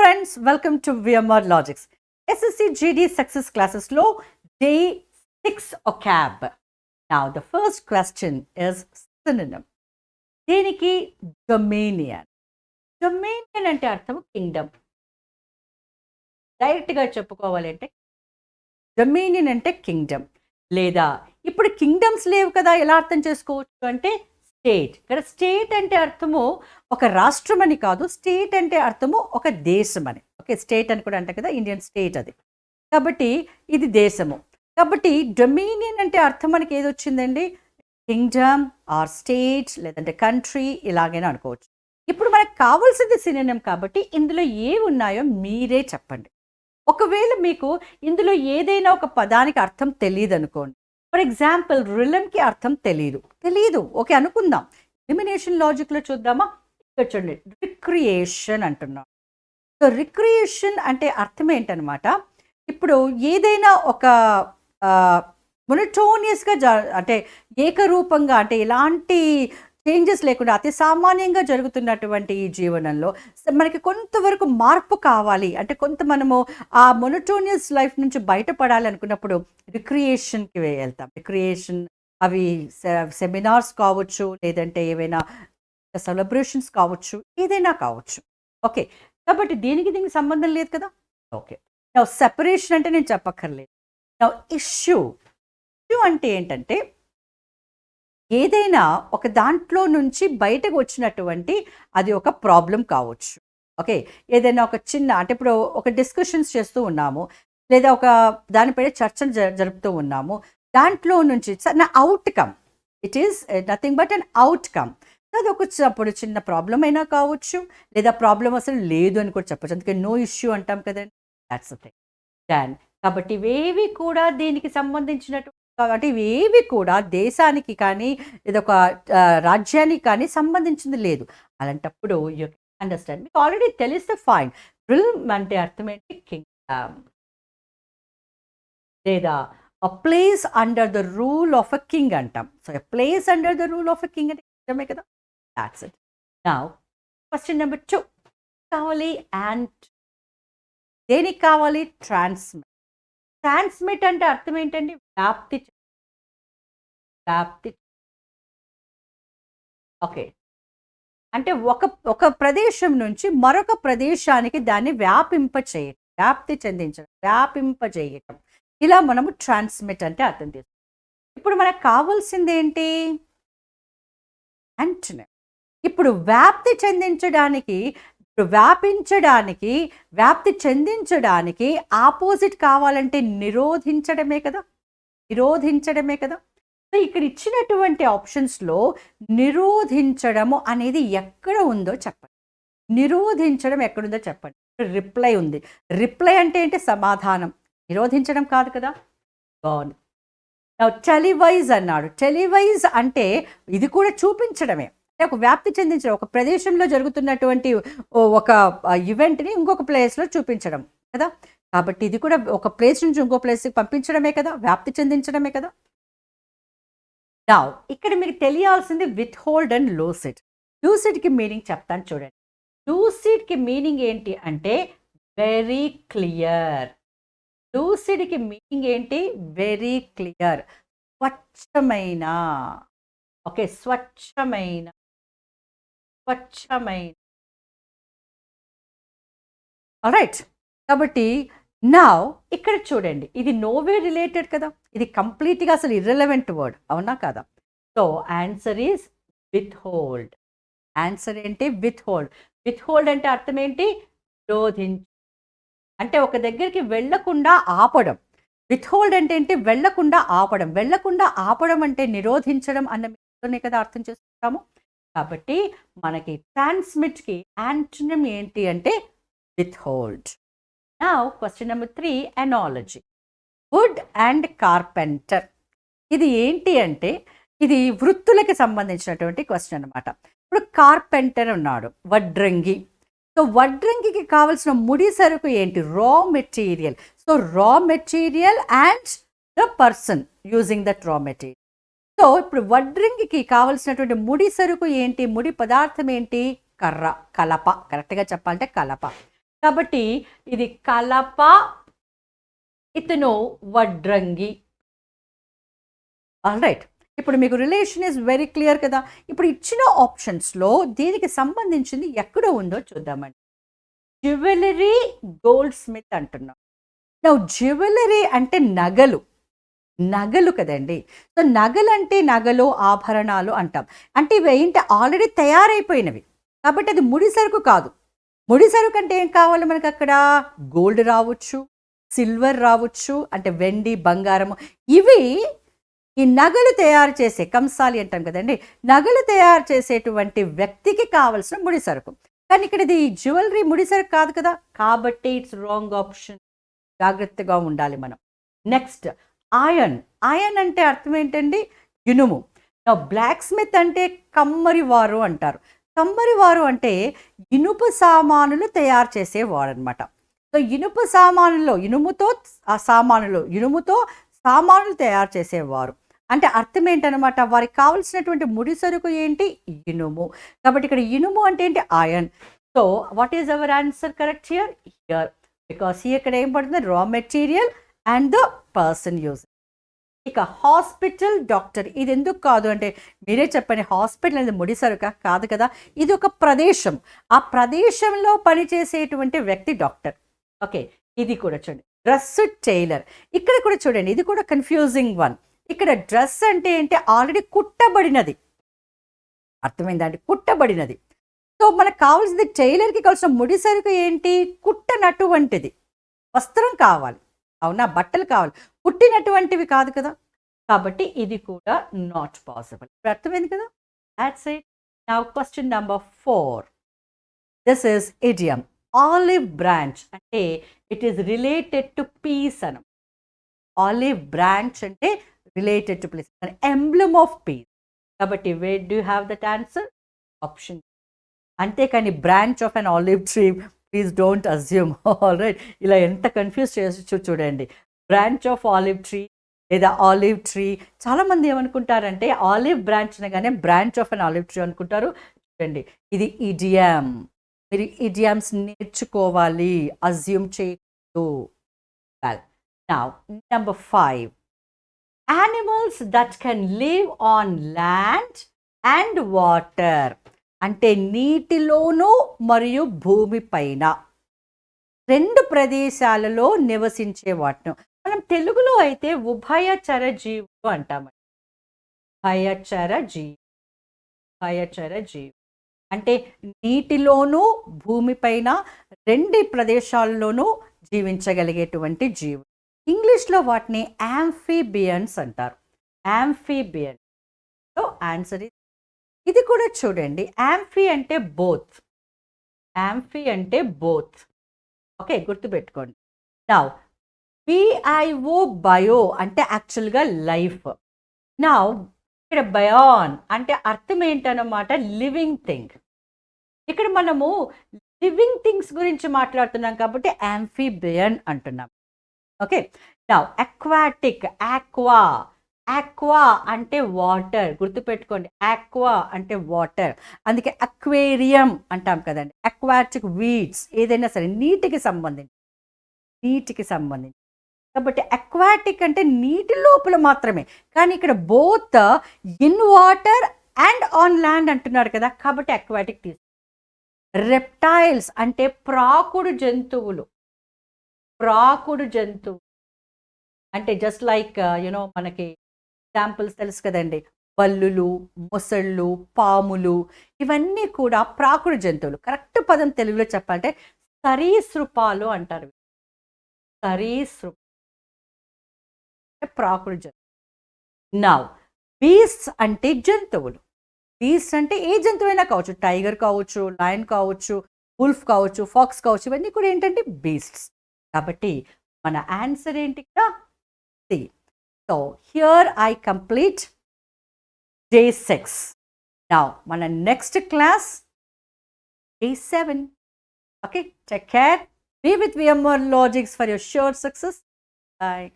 friends, welcome to VMR Logics. Ssc Gd Success Classes Low, Day 6 OCAB. Now, the first question is synonym. దీనికి dominion. Dominion అంటే అర్థం Kingdom. డైరెక్ట్గా చెప్పుకోవాలంటే dominion అంటే Kingdom. లేదా ఇప్పుడు కింగ్డమ్స్ లేవు కదా, ఎలా అర్థం చేసుకోవచ్చు అంటే స్టేట్. ఇక్కడ స్టేట్ అంటే అర్థము ఒక రాష్ట్రం అని కాదు, స్టేట్ అంటే అర్థము ఒక దేశం అని. ఓకే, స్టేట్ అని కూడా అంటే కదా, ఇండియన్ స్టేట్ అది. కాబట్టి ఇది దేశము. కాబట్టి డొమినియన్ అంటే అర్థం మనకి ఏది వచ్చిందండి, కింగ్డమ్ ఆర్ స్టేట్ లేదంటే కంట్రీ, ఇలాగైనా అనుకోవచ్చు. ఇప్పుడు మనకు కావాల్సింది సినోనిమ్ కాబట్టి ఇందులో ఏవి ఉన్నాయో మీరే చెప్పండి. ఒకవేళ మీకు ఇందులో ఏదైనా ఒక పదానికి అర్థం తెలియదు అనుకోండి. ఫర్ ఎగ్జాంపుల్ రిలంకి అర్థం తెలియదు ఓకే అనుకుందాం. ఎలిమినేషన్ లాజిక్లో చూద్దామా. ఇక్కడ చూడండి, రిక్రియేషన్ అంటున్నాం. సో రిక్రియేషన్ అంటే అర్థం ఏంటనమాట, ఇప్పుడు ఏదైనా ఒక మొనోటోనియస్గా అంటే ఏకరూపంగా అంటే ఎలాంటి చేంజెస్ లేకుండా అతి సామాన్యంగా జరుగుతున్నటువంటి ఈ జీవనంలో మనకి కొంతవరకు మార్పు కావాలి అంటే కొంత మనము ఆ మొనోటోనియస్ లైఫ్ నుంచి బయటపడాలి అనుకున్నప్పుడు రిక్రియేషన్కి వెళ్తాం. రిక్రియేషన్ అవి సెమినార్స్ కావచ్చు, లేదంటే ఏవైనా సెలబ్రేషన్స్ కావచ్చు, ఏదైనా కావచ్చు. ఓకే, కాబట్టి దీనికి సంబంధం లేదు కదా. ఓకే, నా సెపరేషన్ అంటే నేను చెప్పక్కర్లేదు. నా ఇష్యూ అంటే ఏంటంటే ఏదైనా ఒక దాంట్లో నుంచి బయటకు వచ్చినటువంటి అది ఒక ప్రాబ్లం కావచ్చు. ఓకే, ఏదైనా ఒక చిన్న అంటే ఇప్పుడు ఒక డిస్కషన్స్ చేస్తూ ఉన్నాము, లేదా ఒక దానిపైన చర్చను జరుపుతూ ఉన్నాము, దాంట్లో నుంచి నా outcome, it is nothing but an outcome. అది అప్పుడు చిన్న ప్రాబ్లం అయినా కావచ్చు, లేదా ప్రాబ్లం అసలు లేదు అని కూడా చెప్పచ్చు. అందుకే నో ఇష్యూ అంటాం కదండి, దాట్స్ ద థింగ్. దాన్ కాబట్టి ఇవేవి కూడా దీనికి సంబంధించినట్టు కాబట్టి ఇవేవి కూడా దేశానికి కానీ లేదా ఒక రాజ్యానికి కానీ సంబంధించింది లేదు. అలాంటప్పుడు యూ కెన్ అండర్స్టాండ్, మీకు ఆల్రెడీ తెలిస్తే ఫైన్. రిల్మ్ అంటే అర్థం ఏంటి, కింగ్డమ్ లేదా a place under the rule of a king అంటాం. So a place under the rule of a king అంటే కింగ్డమే కదా. That's it. Now question number 2 కావాలి. అండ్ దేనికి కావాలి, ట్రాన్స్మిట్. ట్రాన్స్మిట్ అంటే అర్థం ఏంటండి, వ్యాప్తి. ఓకే, అంటే ఒక ప్రదేశం నుంచి మరొక ప్రదేశానికి దాన్ని వ్యాప్తి చెందించడం. ఇలా మనము ట్రాన్స్మిట్ అంటే అర్థం చేస్తాం. ఇప్పుడు మనకు కావాల్సింది ఏంటి, యాంటోనిమ్. ఇప్పుడు వ్యాప్తి చెందించడానికి ఆపోజిట్ కావాలంటే నిరోధించడమే కదా. సో ఇక్కడ ఇచ్చినటువంటి ఆప్షన్స్లో నిరోధించడము అనేది ఎక్కడ ఉందో చెప్పండి. నిరోధించడం ఎక్కడుందో చెప్పండి. రిప్లై ఉంది. రిప్లై అంటే ఏంటి, సమాధానం. నిరోధించడం కాదు కదా. బాగుంది. టెలివైజ్ అన్నాడు. టెలివైజ్ అంటే ఇది కూడా చూపించడమే, ఒక వ్యాప్తి చెందించడం, ఒక ప్రదేశంలో జరుగుతున్నటువంటి ఒక ఈవెంట్ని ఇంకొక ప్లేస్లో చూపించడం కదా. కాబట్టి ఇది కూడా ఒక ప్లేస్ నుంచి ఇంకో ప్లేస్కి పంపించడమే కదా, వ్యాప్తి చెందించడమే కదా. నా ఇక్కడ మీకు తెలియాల్సింది విత్హోల్డ్ అండ్ లూసిడ్. లూసిడ్కి మీనింగ్ చెప్తాను చూడండి. లూసిడ్కి మీనింగ్ ఏంటి అంటే వెరీ క్లియర్. లూసిడ్కి మీనింగ్ ఏంటి, వెరీ క్లియర్, స్వచ్ఛమైన. ఓకే, స్వచ్ఛమైన. ఆల్రైట్, కాబట్టి నా ఇక్కడ చూడండి, ఇది నోవే రిలేటెడ్ కదా, ఇది కంప్లీట్గా అసలు ఇర్రెలవెంట్ వర్డ్, అవునా కదా. So answer is withhold. Answer ఏంటి, విత్హోల్డ్. విత్హోల్డ్ అంటే అర్థం ఏంటి, నిరోధించు అంటే ఒక దగ్గరికి వెళ్లకుండా ఆపడం. విత్హోల్డ్ అంటే ఏంటి, వెళ్లకుండా ఆపడం అంటే నిరోధించడం అన్న మీతోనే కదా అర్థం చేసుకుంటాము. కాబట్టి మనకి ట్రాన్స్మిట్కి యాంటోనిమ్ ఏంటి అంటే withhold. Now, question number 3, analogy. Wood and carpenter. ఇది ఏంటి అంటే ఇది వృత్తులకి సంబంధించినటువంటి క్వశ్చన్ అనమాట. ఇప్పుడు కార్పెంటర్ ఉన్నాడు, వడ్రంగి. సో వడ్రంగికి కావాల్సిన ముడి సరుకు ఏంటి, raw material. So raw material and the person using that raw material. So ఇప్పుడు వడ్రంగికి కావాల్సినటువంటి ముడి సరుకు ఏంటి, ముడి పదార్థం ఏంటి, కలప. కరెక్ట్గా చెప్పాలంటే కలప. కాబట్టి ఇది కలప, ఇతను వడ్రంగి. All right. ఇప్పుడు మీకు రిలేషన్ ఇస్ వెరీ క్లియర్ కదా. ఇప్పుడు ఇచ్చిన ఆప్షన్స్లో దీనికి సంబంధించింది ఎక్కడ ఉందో చూద్దామండి. జ్యువెలరీ, గోల్డ్ స్మిత్ అంటున్నాం. నా జ్యువెలరీ అంటే నగలు, నగలు కదండి. సో నగలు అంటే నగలు, ఆభరణాలు అంటాం. అంటే ఇవి ఏంటి, ఆల్రెడీ తయారైపోయినవి, కాబట్టి అది ముడి సరుకు కాదు. ముడి సరుకు అంటే ఏం కావాలి మనకు అక్కడ? గోల్డ్ రావచ్చు, సిల్వర్ రావచ్చు, అంటే వెండి, బంగారము. ఇవి ఈ నగలు తయారు చేసే కంసాలి అంటాం కదండి, నగలు తయారు చేసేటువంటి వ్యక్తికి కావలసిన ముడి సరుకు. కానీ ఇక్కడ ఇది జ్యువెలరీ ముడి సరుకు కాదు కదా, కాబట్టి ఇట్స్ రాంగ్ ఆప్షన్. జాగ్రత్తగా ఉండాలి మనం. Next iron. ఐరన్ అంటే అర్థం ఏంటండి? ఇనుము. బ్లాక్ స్మిత్ అంటే కమ్మరి వారు అంటారు. కమ్మరి వారు అంటే ఇనుప సామానులు తయారు చేసేవారు అనమాట. సో ఇనుప సామానుల్లో ఇనుముతో సామానులు తయారు చేసేవారు. అంటే అర్థం ఏంటనమాట, వారికి కావాల్సినటువంటి ముడి సరుకు ఏంటి? ఇనుము. కాబట్టి ఇక్కడ ఇనుము అంటే ఏంటి? Iron. So what is our answer correct here? Here, because ఇక్కడ ఏం పడుతుంది? Raw material and the person use. ఇక హాస్పిటల్, డాక్టర్. ఇది ఎందుకు కాదు అంటే మీరే చెప్పండి, హాస్పిటల్ అనేది ముడి సరుక కాదు కదా, ఇది ఒక ప్రదేశం. ఆ ప్రదేశంలో పనిచేసేటువంటి వ్యక్తి డాక్టర్. ఓకే, ఇది కూడా చూడండి. Dress, tailor. ఇక్కడ కూడా చూడండి, ఇది కూడా కన్ఫ్యూజింగ్ వన్. ఇక్కడ డ్రెస్ అంటే ఏంటి? ఆల్రెడీ కుట్టబడినది. అర్థమైందండి? కుట్టబడినది. సో మనకు కావాల్సింది, టైలర్కి కావాల్సిన ముడి సరుకు ఏంటి? కుట్టనటువంటిది వస్త్రం కావాలి, అవునా? బట్టలు కావాలి, పుట్టినటువంటివి కాదు కదా. కాబట్టి ఇది కూడా నాట్ పాసిబుల్. అర్థమైంది కదా? That's it. Now question number 4. This is idiom. Olive branch అంటే it is related to peace అనం. ఆలివ్ బ్రాంచ్ అంటే related to peace, emblem of peace. కాబట్టి where do have that answer? Option. అంతేకాని branch of an olive tree, please don't assume. All right, ఇలా ఎంత confuse చేసి చూడండి. Branch of olive tree లేదా olive tree. చాలామంది ఏమనుకుంటారంటే ఆలివ్ బ్రాంచ్ అనగానే branch of an olive tree అనుకుంటారు. చూడండి, ఇది ఇడియం. మీరు ఇడియమ్స్ నేర్చుకోవాలి, అజ్యూమ్ చేయకూడదు. Well, now number 5. Animals that can live on land and water. అంటే నీటిలోనూ మరియు భూమిపైన, రెండు ప్రదేశాలలో నివసించే వాటిని మనం తెలుగులో అయితే ఉభయచర జీవులు అంటామండి. ఉభయచర జీవి అంటే నీటిలోనూ భూమిపైన రెండు ప్రదేశాల్లోనూ జీవించగలిగేటువంటి జీవులు. ఇంగ్లీష్లో వాటిని యాంఫీబియన్స్ అంటారు. యాంఫీబియన్. సో ఆన్సర్ ఇది కూడా చూడండి. యాంఫీ అంటే బోత్. యాంఫీ అంటే బోత్. ఓకే, గుర్తుపెట్టుకోండి. నౌ బిఐఓ, బయో అంటే యాక్చువల్గా లైఫ్. నౌ ఇక్కడ బయాన్ అంటే అర్థం ఏంటన్నమాట? Living thing. ఇక్కడ మనము లివింగ్ థింగ్స్ గురించి మాట్లాడుతున్నాం కాబట్టి యాంఫీబియన్ అంటున్నాం. Okay, now aquatic. Aqua. Aqua అంటే వాటర్, గుర్తుపెట్టుకోండి. ఆక్వా అంటే వాటర్, అందుకే అక్వేరియం అంటాం కదండి. అక్వాటిక్ వీడ్స్ ఏదైనా సరే నీటికి సంబంధించి కాబట్టి అక్వాటిక్ అంటే నీటి లోపల మాత్రమే. కానీ ఇక్కడ both in water and on land అంటున్నారు కదా, కాబట్టి అక్వాటిక్ తీసు. రెప్టైల్స్ అంటే ప్రాకుడు జంతువులు. అంటే జస్ట్ లైక్ మనకి ఎగ్జాంపుల్స్ తెలుసు కదండి, బల్లులు, మొసళ్ళు, పాములు, ఇవన్నీ కూడా ప్రాకుడు జంతువులు. కరెక్ట్ పదం తెలుగులో చెప్పాలంటే సరీసృపాలు అంటారు. ప్రాకుడు జంతువు. నౌ బీస్ట్స్ అంటే జంతువులు. బీస్ట్ అంటే ఏ జంతువైనా కావచ్చు, టైగర్ కావచ్చు, లయన్ కావచ్చు, వుల్ఫ్ కావచ్చు, ఫాక్స్ కావచ్చు, ఇవన్నీ కూడా ఏంటంటే బీస్ట్స్. కాబట్టి మన ఆన్సర్ ఏంటి ఇక్కడ? C. So here I complete Day 6. Now మన next class Day 7. Okay, take care. Be with VMware Logics for your sure success. Bye.